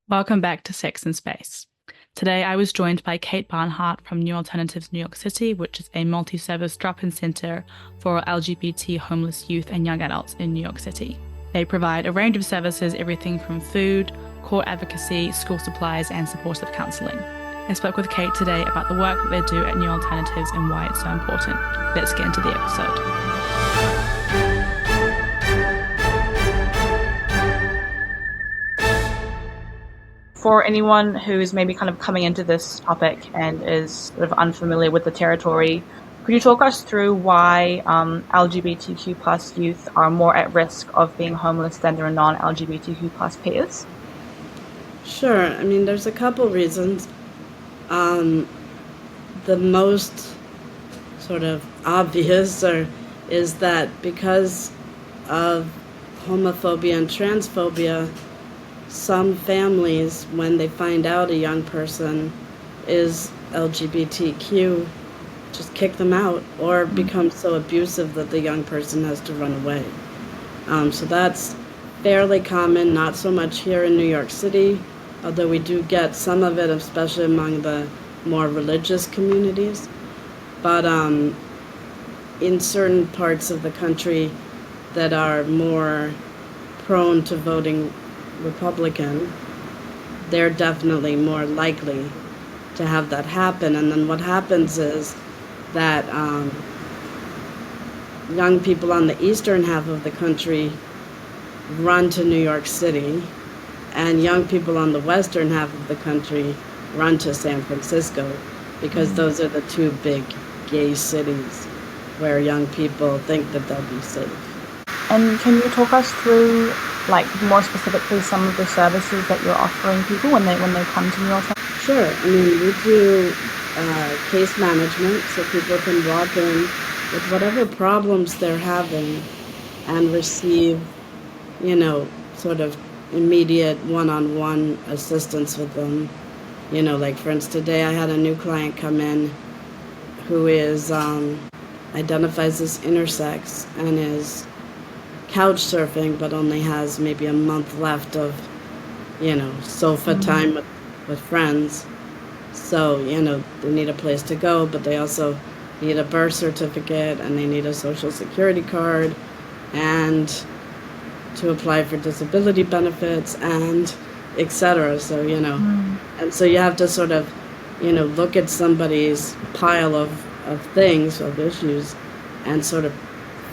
Welcome back to Sex and Space. Today I was joined by Kate Barnhart from New Alternatives New York City, which is a multi-service drop-in center for LGBT homeless youth and young adults in New York City. They provide a range of services, everything from food, court advocacy, school supplies, and supportive counselling. I spoke with Kate today about the work that they do at New Alternatives and why it's so important. Let's get into the episode. For anyone who's maybe kind of coming into this topic and is sort of unfamiliar with the territory, could you talk us through why LGBTQ plus youth are more at risk of being homeless than their non-LGBTQ plus peers? Sure. I mean, there's a couple reasons. The most sort of obvious is that because of homophobia and transphobia, some families, when they find out a young person is LGBTQ, just kick them out or become so abusive that the young person has to run away. So that's fairly common, not so much here in New York City, although we do get some of it, especially among the more religious communities. But in certain parts of the country that are more prone to voting Republican, they're definitely more likely to have that happen. And then what happens is that young people on the eastern half of the country run to New York City, and young people on the western half of the country run to San Francisco, because those are the two big gay cities where young people think that they'll be safe. And can you talk us through, like, more specifically some of the services that you're offering people when they come to New York? Sure. I mean, we do case management, so people can walk in with whatever problems they're having and receive, sort of immediate one-on-one assistance with them. Like, for instance, today I had a new client come in who is identifies as intersex and is couch surfing, but only has maybe a month left of, sofa time with friends. So, they need a place to go, but they also need a birth certificate and they need a social security card and to apply for disability benefits and etc. So, and so you have to sort of, look at somebody's pile of things, of issues, and sort of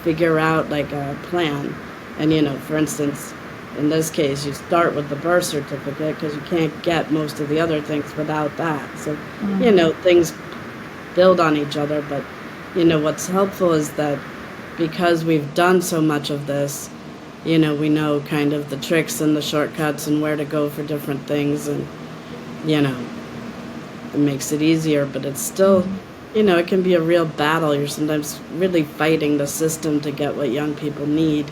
figure out like a plan. And for instance, in this case, you start with the birth certificate because you can't get most of the other things without that. So things build on each other. But what's helpful is that because we've done so much of this, we know kind of the tricks and the shortcuts and where to go for different things, and it makes it easier. But it's still it can be a real battle. You're sometimes really fighting the system to get what young people need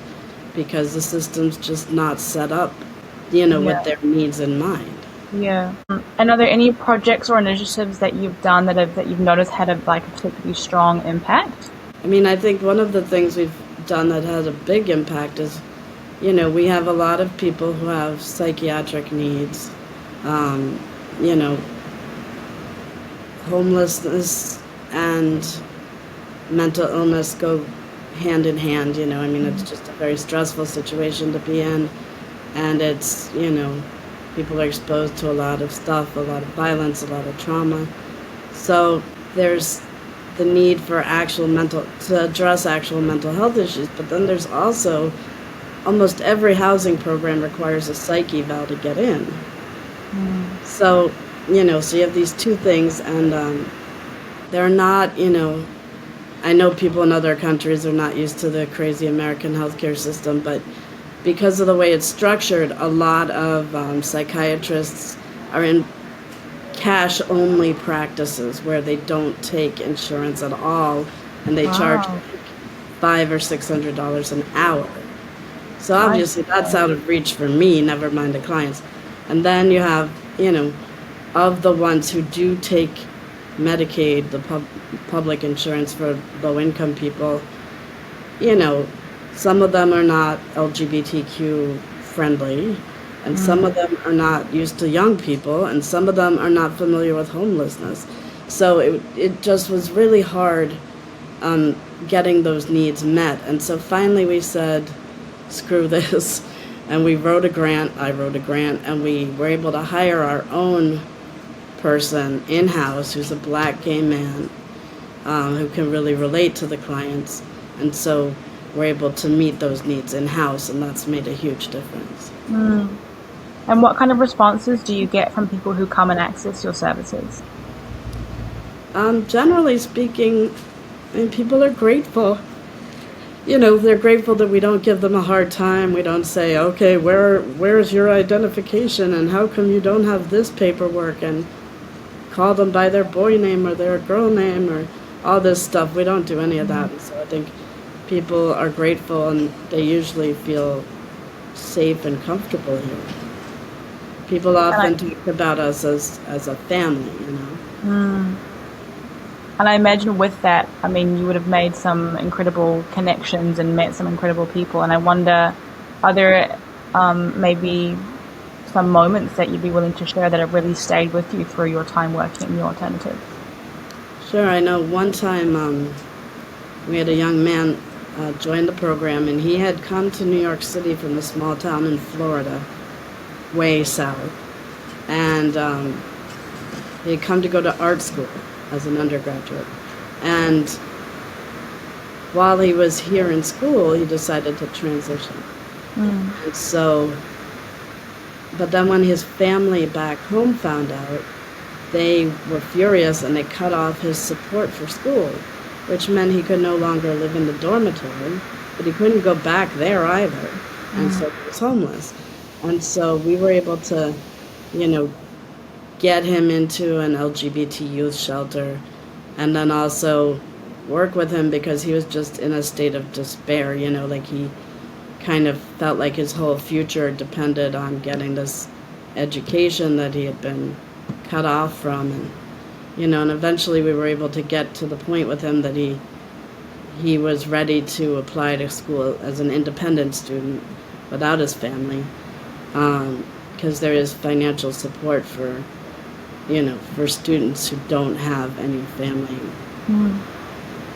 because the system's just not set up, with their needs in mind. Yeah. And are there any projects or initiatives that you've done that you've noticed had a particularly strong impact? I mean, I think one of the things we've done that has a big impact is, we have a lot of people who have psychiatric needs, homelessness and mental illness go hand in hand. It's just a very stressful situation to be in, and it's, people are exposed to a lot of stuff, a lot of violence, a lot of trauma. So there's the need for to address actual mental health issues, but then there's also almost every housing program requires a psych eval to get in. So, so you have these two things, and they're not, I know people in other countries are not used to the crazy American healthcare system, but because of the way it's structured, a lot of psychiatrists are in cash-only practices where they don't take insurance at all, and they charge $500 or $600 an hour. So obviously that's out of reach for me, never mind the clients. And then you have, of the ones who do take Medicaid, the public insurance for low-income people, some of them are not LGBTQ friendly. And some of them are not used to young people, and some of them are not familiar with homelessness. So it just was really hard getting those needs met. And so finally we said, screw this. And we wrote a grant, I wrote a grant, and we were able to hire our own person in-house who's a Black gay man who can really relate to the clients. And so we're able to meet those needs in-house, and that's made a huge difference. And what kind of responses do you get from people who come and access your services? Generally speaking, I mean, people are grateful. You know, they're grateful that we don't give them a hard time. We don't say, okay, where's your identification and how come you don't have this paperwork, and call them by their boy name or their girl name or all this stuff. We don't do any of that. So I think people are grateful, and they usually feel safe and comfortable here. People often talk about us as a family, you know. And I imagine with that, I mean, you would have made some incredible connections and met some incredible people. And I wonder, are there maybe some moments that you'd be willing to share that have really stayed with you through your time working in New Alternatives? Sure. I know one time we had a young man join the program, and he had come to New York City from a small town in Florida, way south. And he had come to go to art school as an undergraduate. And while he was here in school, he decided to transition. And so, but then when his family back home found out, they were furious and they cut off his support for school, which meant he could no longer live in the dormitory, but he couldn't go back there either. And so he was homeless. And so we were able to, you know, get him into an LGBT youth shelter, and then also work with him because he was just in a state of despair, you know, like he kind of felt like his whole future depended on getting this education that he had been cut off from. And, you know, and eventually we were able to get to the point with him that he was ready to apply to school as an independent student without his family, because there is financial support for, you know, for students who don't have any family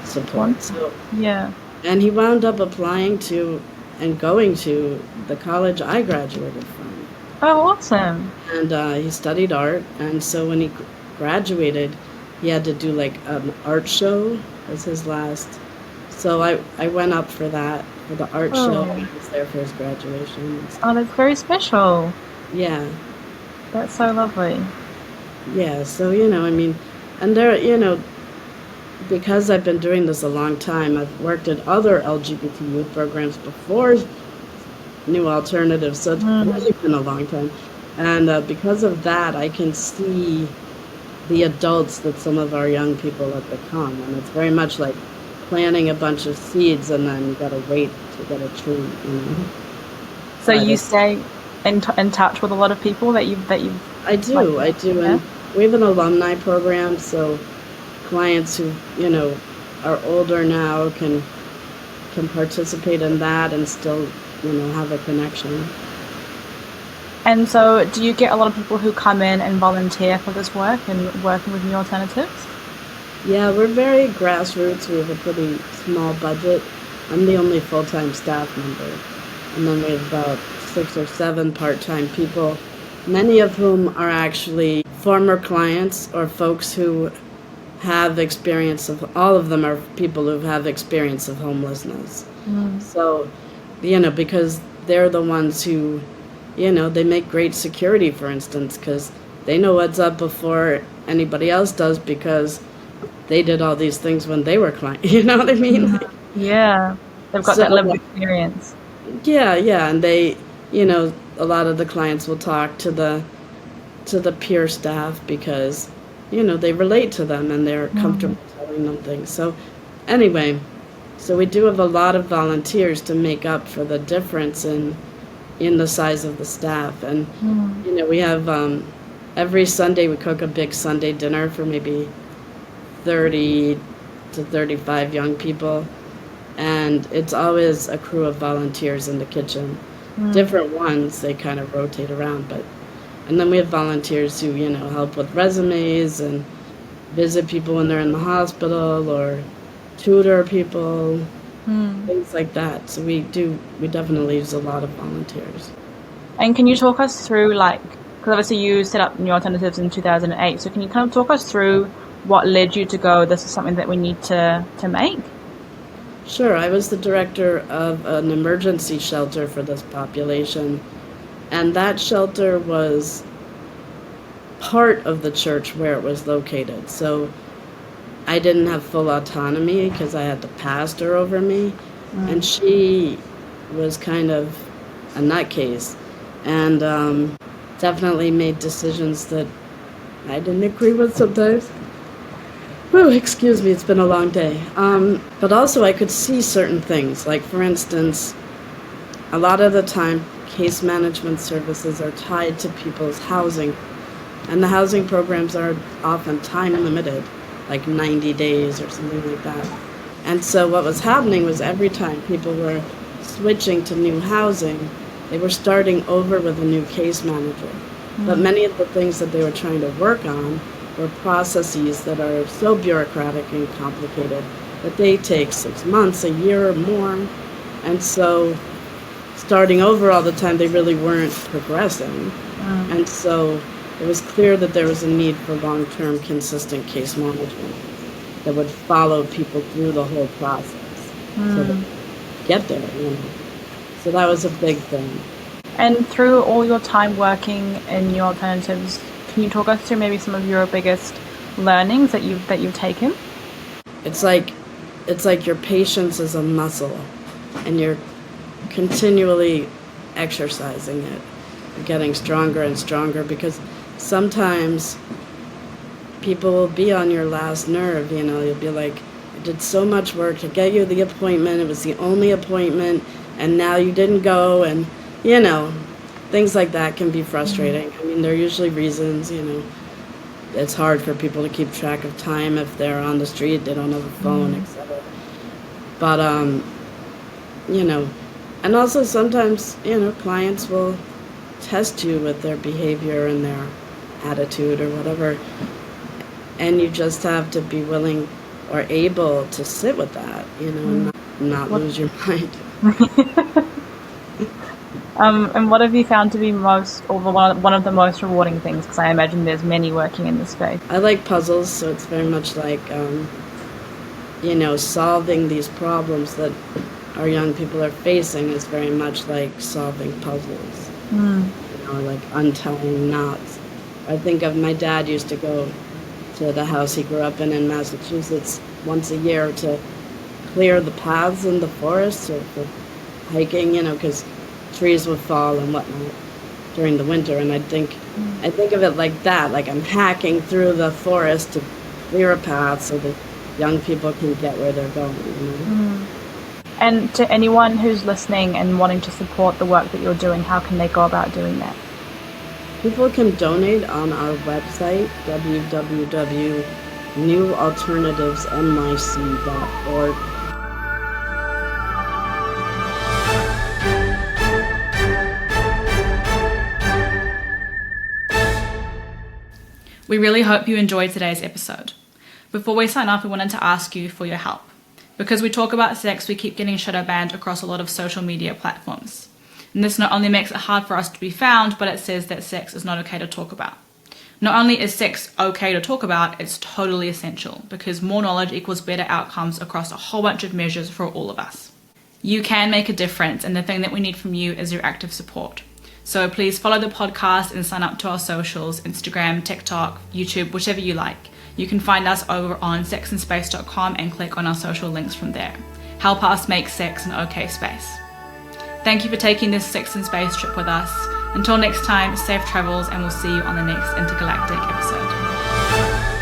support. So, yeah. And he wound up applying to and going to the college I graduated from. Oh, awesome. And he studied art, and so when he graduated, he had to do like an art show as his last. So I went up for that, for the art show. I was there for his graduation. Oh, that's very special. Yeah. That's so lovely. Yeah, so, you know, I mean, and there, you know, because I've been doing this a long time, I've worked at other LGBT youth programs before New Alternatives, so it's really been a long time. And because of that, I can see the adults that some of our young people have become. And it's very much like planting a bunch of seeds and then you gotta wait to get a tree, you know. So you stay in touch with a lot of people that you've I do. Yeah? And we have an alumni program, so clients who, you know, are older now can participate in that and still, you know, have a connection. And so do you get a lot of people who come in and volunteer for this work and working with New Alternatives? Yeah, we're very grassroots. We have a pretty small budget. I'm the only full-time staff member. And then we have about 6 or 7 part-time people, many of whom are actually former clients or folks who have experience of, all of them are people who have experience of homelessness. So, you know, because they're the ones who, you know, they make great security, for instance, because they know what's up before anybody else does because they did all these things when they were clients. You know what I mean? Yeah, they've got that level of experience. Yeah, and they, you know, a lot of the clients will talk to the peer staff because, you know, they relate to them and they're comfortable telling them things. So anyway, so we do have a lot of volunteers to make up for the difference in the size of the staff. And, you know, we have every Sunday we cook a big Sunday dinner for maybe 30 to 35 young people. And it's always a crew of volunteers in the kitchen. different ones, they kind of rotate around. And then we have volunteers who, help with resumes and visit people when they're in the hospital or tutor people, things like that. So we definitely use a lot of volunteers. And can you talk us through, because obviously you set up New Alternatives in 2008, so can you kind of talk us through what led you to go, this is something that we need to make? Sure. I was the director of an emergency shelter for this population, and that shelter was part of the church where it was located. So I didn't have full autonomy because I had the pastor over me, and she was kind of a nutcase, and definitely made decisions that I didn't agree with sometimes. Whew, excuse me, it's been a long day. But also I could see certain things, like for instance, a lot of the time case management services are tied to people's housing, and the housing programs are often time limited, like 90 days or something like that. And so what was happening was every time people were switching to new housing, they were starting over with a new case manager. But many of the things that they were trying to work on were processes that are so bureaucratic and complicated that they take 6 months, a year or more. And so starting over all the time, they really weren't progressing. And so it was clear that there was a need for long-term consistent case management that would follow people through the whole process so that they get there. So that was a big thing. And through all your time working in New Alternatives, can you talk us through maybe some of your biggest learnings that you've taken? It's like your patience is a muscle, and you're continually exercising it, getting stronger and stronger, because sometimes people will be on your last nerve. You'll be like, I did so much work to get you the appointment, it was the only appointment, and now you didn't go, and things like that can be frustrating. I mean, there are usually reasons, it's hard for people to keep track of time if they're on the street, they don't have a phone, etc. But, and also sometimes, clients will test you with their behavior and their attitude or whatever, and you just have to be willing or able to sit with that, and not lose your mind. And what have you found to be one of the most rewarding things? Because I imagine there's many working in this space. I like puzzles, so it's very much like, solving these problems that our young people are facing is very much like solving puzzles, like untying knots. I think of my dad used to go to the house he grew up in Massachusetts once a year to clear the paths in the forest for hiking, because trees would fall and whatnot during the winter. And I think of it like that, like I'm hacking through the forest to clear a path so that young people can get where they're going. And to anyone who's listening and wanting to support the work that you're doing, how can they go about doing that? People can donate on our website, www.newalternativesnyc.org. We really hope you enjoyed today's episode. Before we sign off, we wanted to ask you for your help. Because we talk about sex, we keep getting shadow banned across a lot of social media platforms. And this not only makes it hard for us to be found, but it says that sex is not okay to talk about. Not only is sex okay to talk about, it's totally essential, because more knowledge equals better outcomes across a whole bunch of measures for all of us. You can make a difference, and the thing that we need from you is your active support. So please follow the podcast and sign up to our socials, Instagram, TikTok, YouTube, whichever you like. You can find us over on sexandspace.com and click on our social links from there. Help us make sex an okay space. Thank you for taking this Sex and Space trip with us. Until next time, safe travels, and we'll see you on the next intergalactic episode.